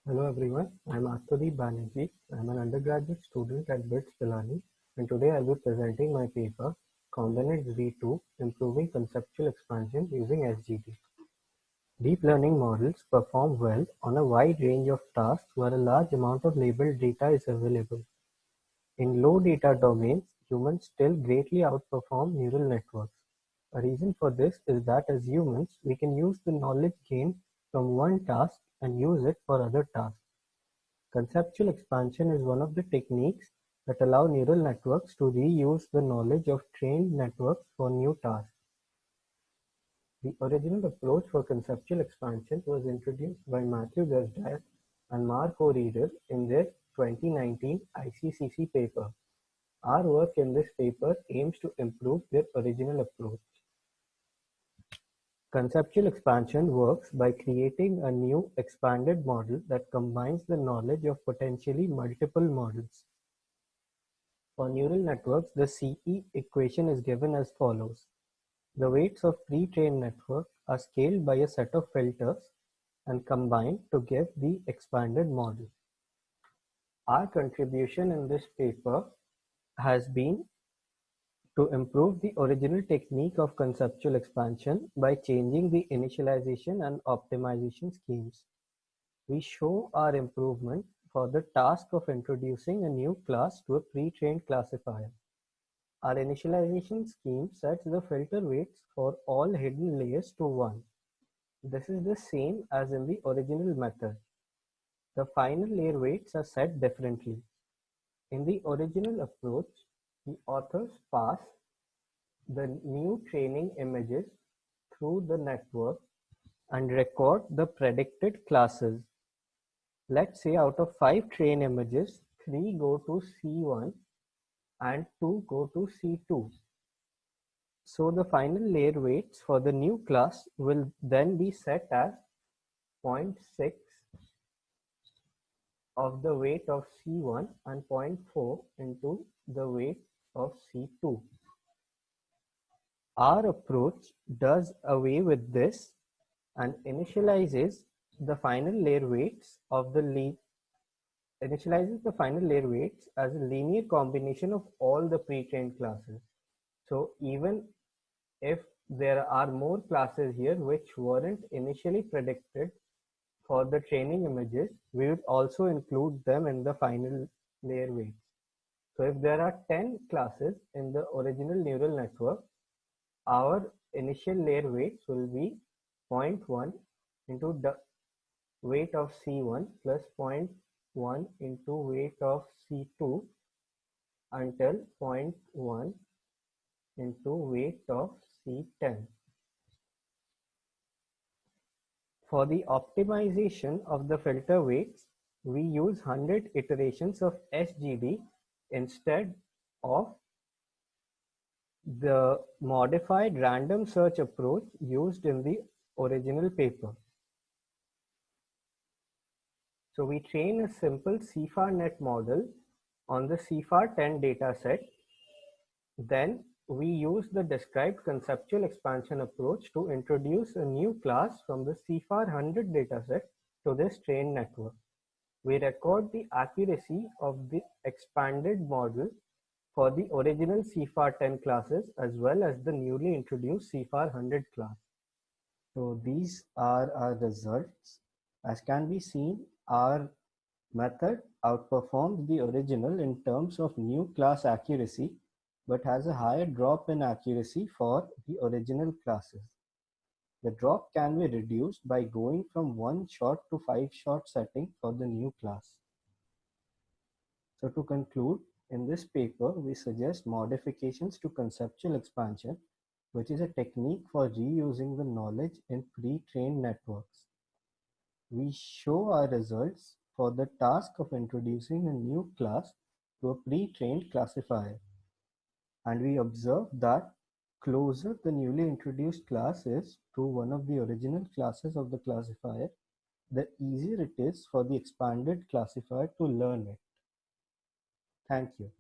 Hello everyone, I'm Attodeep Banerjee. I'm an undergraduate student at BITS Pilani, and today I'll be presenting my paper, Combinate Z2, Improving Conceptual Expansion Using SGD. Deep learning models perform well on a wide range of tasks where a large amount of labeled data is available. In low data domains, humans still greatly outperform neural networks. A reason for this is that as humans, we can use the knowledge gained from one task and use it for other tasks. Conceptual expansion is one of the techniques that allow neural networks to reuse the knowledge of trained networks for new tasks. The original approach for conceptual expansion was introduced by Matthew Gajda and Mark O'Reeder in their 2019 ICCC paper. Our work in this paper aims to improve their original approach. Conceptual expansion works by creating a new expanded model that combines the knowledge of potentially multiple models. For neural networks, the CE equation is given as follows. The weights of pre-trained network are scaled by a set of filters and combined to give the expanded model. Our contribution in this paper has been to improve the original technique of conceptual expansion by changing the initialization and optimization schemes. We show our improvement for the task of introducing a new class to a pre-trained classifier. Our initialization scheme sets the filter weights for all hidden layers to 1. This is the same as in the original method. The final layer weights are set differently. In the original approach, the authors pass the new training images through the network and record the predicted classes. Let's say out of 5 train images, 3 go to C1 and 2 go to C2. So the final layer weights for the new class will then be set as 0.6 of the weight of C1 and 0.4 into the weight of C2. Our approach does away with this and initializes the final layer weights as a linear combination of all the pre-trained classes. So even if there are more classes here which weren't initially predicted for the training images, we would also include them in the final layer weights. So if there are 10 classes in the original neural network, our initial layer weights will be 0.1 into the weight of C1 plus 0.1 into weight of C2 until 0.1 into weight of C10. For the optimization of the filter weights, we use 100 iterations of SGD instead of the modified random search approach used in the original paper. So we train a simple CFARNet model on the CFAR10 dataset. Then we use the described conceptual expansion approach to introduce a new class from the CFAR100 dataset to this trained network. We record the accuracy of the expanded model for the original CFAR10 classes as well as the newly introduced CFAR100 class. So these are our results. As can be seen, our method outperforms the original in terms of new class accuracy, but has a higher drop in accuracy for the original classes. The drop can be reduced by going from 1 shot to 5 shot setting for the new class. So to conclude, in this paper, we suggest modifications to conceptual expansion, which is a technique for reusing the knowledge in pre-trained networks. We show our results for the task of introducing a new class to a pre-trained classifier. And we observe that closer the newly introduced class is to one of the original classes of the classifier, the easier it is for the expanded classifier to learn it. Thank you.